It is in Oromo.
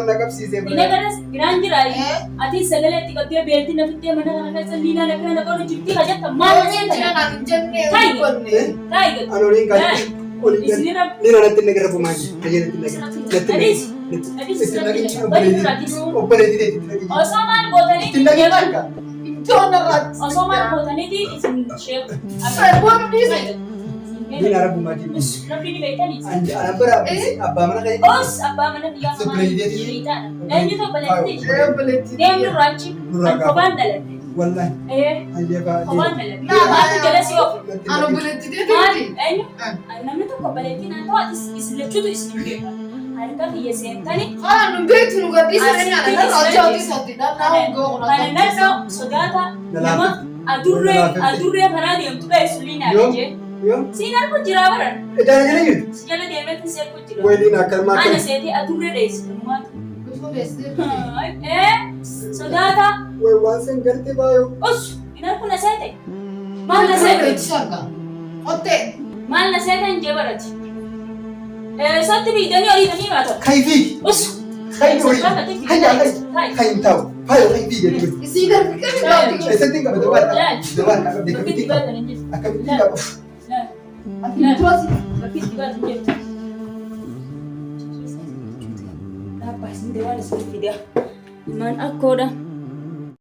nakap sisem. Ini kan grandi rai. Ati segala tiga dia belti na fitte mana kana salina na kana kono jukti aja tamal Mana cina nak jenne. Kai. Kai. Anorin kali. Isnira. Nina natin nagara pumaji. Kaya natin nagara. Adis. Adis Operate dito. Osman botani. Tinagin ka. Jangan rat. Osman botani di isin chef. Sebab ni. Nina pumaji. Nabi ni betani. Anja abra abba mana kayak. Os abba mana dia sama. Cerita. Dan itu belati. Belati. Dia yang rancik. Kapan dalam. Wallahi. Anja ba. Kapan dalam. Nah, aku jelas yo. Anu belati dia Man, tadi. namni tokko baleettiin haa ta'u isin isin beeka. Harka kiyya seentani. Anu beektu nu gadhiisa nyaata kan raajaa isaatti dhanaa goo. Kana naannoo sodaata nama adurree karaa deemtu ba'e suliin aadde. Siin argu jira baran. Edana jira jiru. Jala deemeetti si argu jira. Waliin akkan maata. Ana seetii adurree dheessitu maata. Sodaata. Waan sen garte baayoo. Os hin argu na seete. Maal na seete? Otte. Maal na seete hin jee barati. Sotti biidanii oliitanii baata. Kayfi. Os. Kayfi oli. Hayya kayin ta'u. Fayo kayfi jedhu. Isii garbi kan baati. Eessatti qaba dabaan qabdee kamitti qaba. Akkamitti qaba. Ati tuasi. Bakkiitti baatu jettu. Dhaabbaas ni deewwan isin fidaa. Ilmaan akkoodha.